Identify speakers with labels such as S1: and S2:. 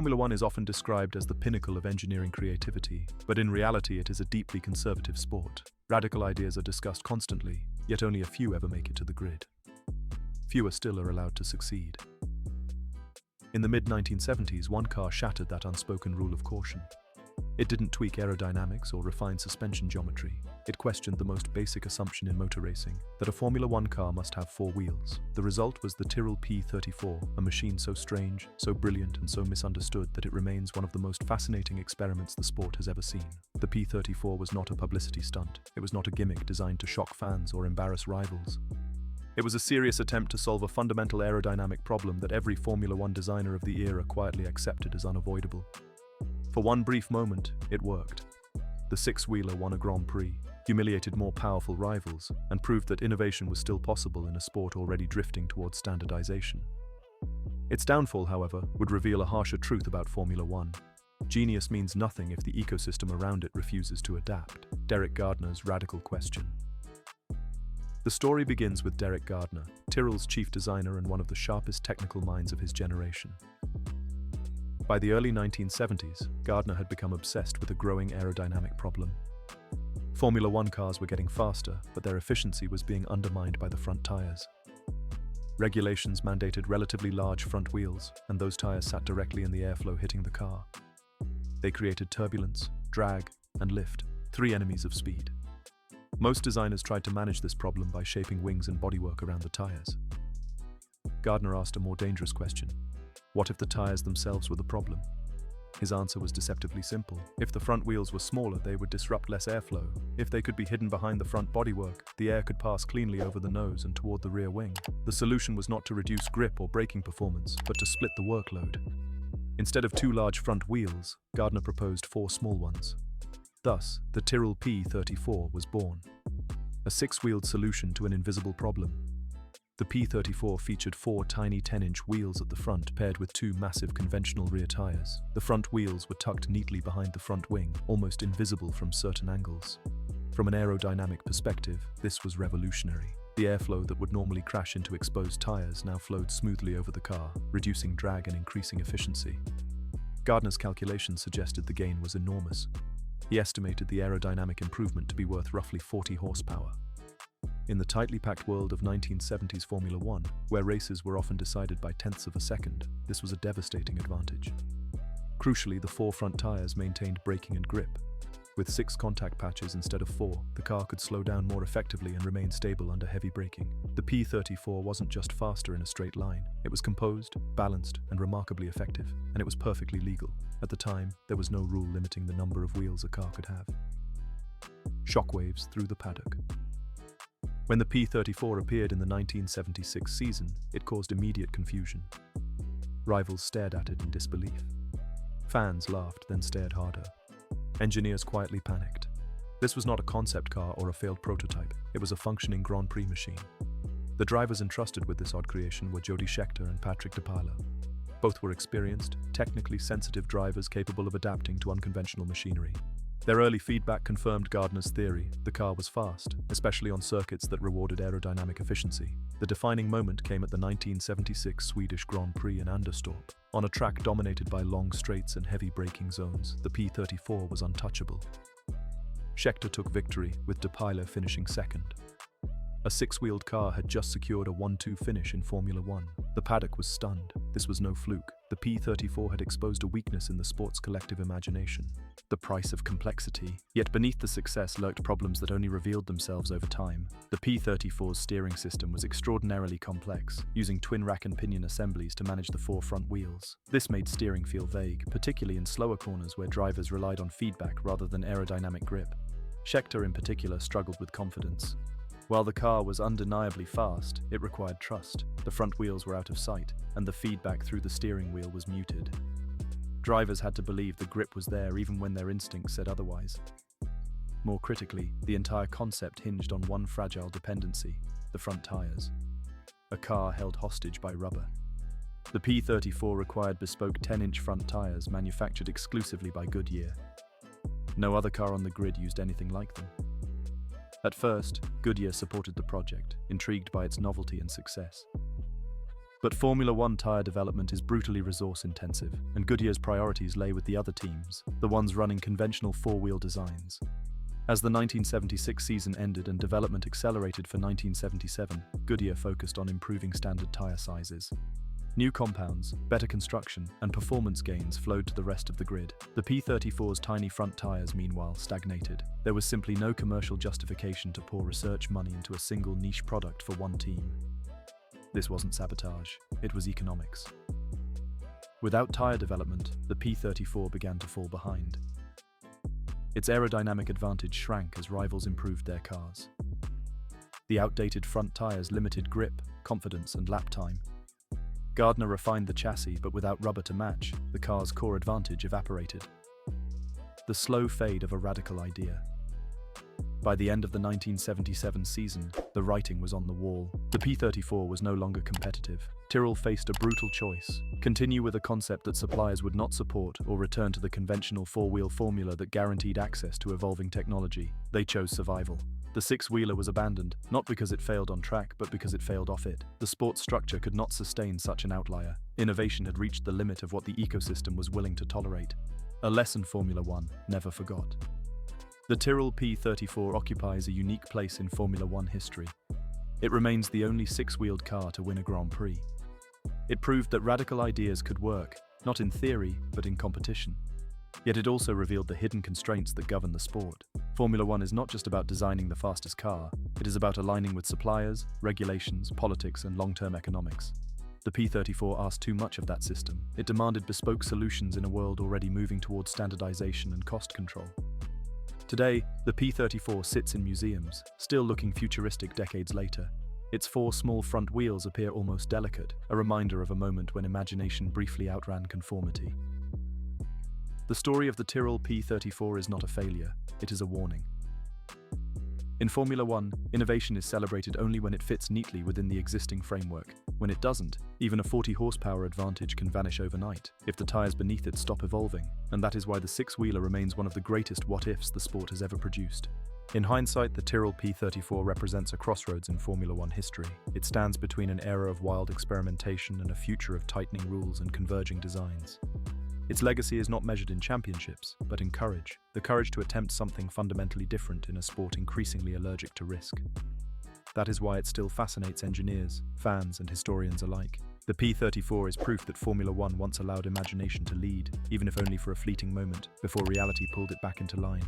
S1: Formula One is often described as the pinnacle of engineering creativity, but in reality it is a deeply conservative sport. Radical ideas are discussed constantly, yet only a few ever make it to the grid. Fewer still are allowed to succeed. In the mid-1970s, one car shattered that unspoken rule of caution. It didn't tweak aerodynamics or refine suspension geometry. It questioned the most basic assumption in motor racing, that a Formula One car must have 4 wheels. The result was the Tyrrell P34, a machine so strange, so brilliant, and so misunderstood that it remains one of the most fascinating experiments the sport has ever seen. The P34 was not a publicity stunt. It was not a gimmick designed to shock fans or embarrass rivals. It was a serious attempt to solve a fundamental aerodynamic problem that every Formula One designer of the era quietly accepted as unavoidable. For one brief moment, it worked. The six-wheeler won a Grand Prix, humiliated more powerful rivals, and proved that innovation was still possible in a sport already drifting towards standardization. Its downfall, however, would reveal a harsher truth about Formula One. Genius means nothing if the ecosystem around it refuses to adapt. Derek Gardner's radical question. The story begins with Derek Gardner, Tyrrell's chief designer and one of the sharpest technical minds of his generation. By the early 1970s, Gardner had become obsessed with a growing aerodynamic problem. Formula One cars were getting faster, but their efficiency was being undermined by the front tires. Regulations mandated relatively large front wheels, and those tires sat directly in the airflow hitting the car. They created turbulence, drag, and lift, 3 enemies of speed. Most designers tried to manage this problem by shaping wings and bodywork around the tires. Gardner asked a more dangerous question. What if the tires themselves were the problem? His answer was deceptively simple. If the front wheels were smaller, they would disrupt less airflow. If they could be hidden behind the front bodywork, the air could pass cleanly over the nose and toward the rear wing. The solution was not to reduce grip or braking performance, but to split the workload. Instead of 2 large front wheels, Gardner proposed 4 small ones. Thus, the Tyrrell P34 was born. A 6-wheeled solution to an invisible problem. The P34 featured 4 tiny 10-inch wheels at the front paired with 2 massive conventional rear tires. The front wheels were tucked neatly behind the front wing, almost invisible from certain angles. From an aerodynamic perspective, this was revolutionary. The airflow that would normally crash into exposed tires now flowed smoothly over the car, reducing drag and increasing efficiency. Gardner's calculations suggested the gain was enormous. He estimated the aerodynamic improvement to be worth roughly 40 horsepower. In the tightly packed world of 1970s Formula One, where races were often decided by tenths of a second, this was a devastating advantage. Crucially, the 4 front tires maintained braking and grip. With 6 contact patches instead of 4, the car could slow down more effectively and remain stable under heavy braking. The P34 wasn't just faster in a straight line. It was composed, balanced, and remarkably effective, and it was perfectly legal. At the time, there was no rule limiting the number of wheels a car could have. Shockwaves through the paddock. When the P34 appeared in the 1976 season, it caused immediate confusion. Rivals stared at it in disbelief. Fans laughed, then stared harder. Engineers quietly panicked. This was not a concept car or a failed prototype. It was a functioning Grand Prix machine. The drivers entrusted with this odd creation were Jody Scheckter and Patrick DePaila. Both were experienced, technically sensitive drivers capable of adapting to unconventional machinery. Their early feedback confirmed Gardner's theory. The car was fast, especially on circuits that rewarded aerodynamic efficiency. The defining moment came at the 1976 Swedish Grand Prix in Anderstorp. On a track dominated by long straights and heavy braking zones, the P34 was untouchable. Scheckter took victory, with DePaila finishing second. A 6-wheeled car had just secured a 1-2 finish in Formula One. The paddock was stunned. This was no fluke. The P34 had exposed a weakness in the sport's collective imagination. The price of complexity. Yet beneath the success lurked problems that only revealed themselves over time. The P34's steering system was extraordinarily complex, using twin rack and pinion assemblies to manage the 4 front wheels. This made steering feel vague, particularly in slower corners where drivers relied on feedback rather than aerodynamic grip. Scheckter in particular struggled with confidence. While the car was undeniably fast, it required trust. The front wheels were out of sight, and the feedback through the steering wheel was muted. Drivers had to believe the grip was there even when their instincts said otherwise. More critically, the entire concept hinged on one fragile dependency: the front tires. A car held hostage by rubber. The P34 required bespoke 10-inch front tires manufactured exclusively by Goodyear. No other car on the grid used anything like them. At first, Goodyear supported the project, intrigued by its novelty and success. But Formula One tyre development is brutally resource-intensive, and Goodyear's priorities lay with the other teams, the ones running conventional four-wheel designs. As the 1976 season ended and development accelerated for 1977, Goodyear focused on improving standard tyre sizes. New compounds, better construction, and performance gains flowed to the rest of the grid. The P34's tiny front tyres, meanwhile, stagnated. There was simply no commercial justification to pour research money into a single niche product for one team. This wasn't sabotage, it was economics. Without tyre development, the P34 began to fall behind. Its aerodynamic advantage shrank as rivals improved their cars. The outdated front tyres limited grip, confidence, and lap time. Gardner refined the chassis, but without rubber to match, the car's core advantage evaporated. The slow fade of a radical idea. By the end of the 1977 season, the writing was on the wall. The P34 was no longer competitive. Tyrrell faced a brutal choice: continue with a concept that suppliers would not support, or return to the conventional four-wheel formula that guaranteed access to evolving technology. They chose survival. The six-wheeler was abandoned, not because it failed on track, but because it failed off it. The sports structure could not sustain such an outlier. Innovation had reached the limit of what the ecosystem was willing to tolerate. A lesson Formula One never forgot. The Tyrrell P34 occupies a unique place in Formula One history. It remains the only six-wheeled car to win a Grand Prix. It proved that radical ideas could work, not in theory, but in competition. Yet it also revealed the hidden constraints that govern the sport. Formula One is not just about designing the fastest car, it is about aligning with suppliers, regulations, politics, and long-term economics. The P34 asked too much of that system. It demanded bespoke solutions in a world already moving towards standardization and cost control. Today, the P34 sits in museums, still looking futuristic decades later. Its four small front wheels appear almost delicate, a reminder of a moment when imagination briefly outran conformity. The story of the Tyrrell P34 is not a failure, it is a warning. In Formula One, innovation is celebrated only when it fits neatly within the existing framework. When it doesn't, even a 40 horsepower advantage can vanish overnight if the tyres beneath it stop evolving, and that is why the six-wheeler remains one of the greatest what-ifs the sport has ever produced. In hindsight, the Tyrrell P34 represents a crossroads in Formula One history. It stands between an era of wild experimentation and a future of tightening rules and converging designs. Its legacy is not measured in championships, but in courage. The courage to attempt something fundamentally different in a sport increasingly allergic to risk. That is why it still fascinates engineers, fans, and historians alike. The P34 is proof that Formula One once allowed imagination to lead, even if only for a fleeting moment, before reality pulled it back into line.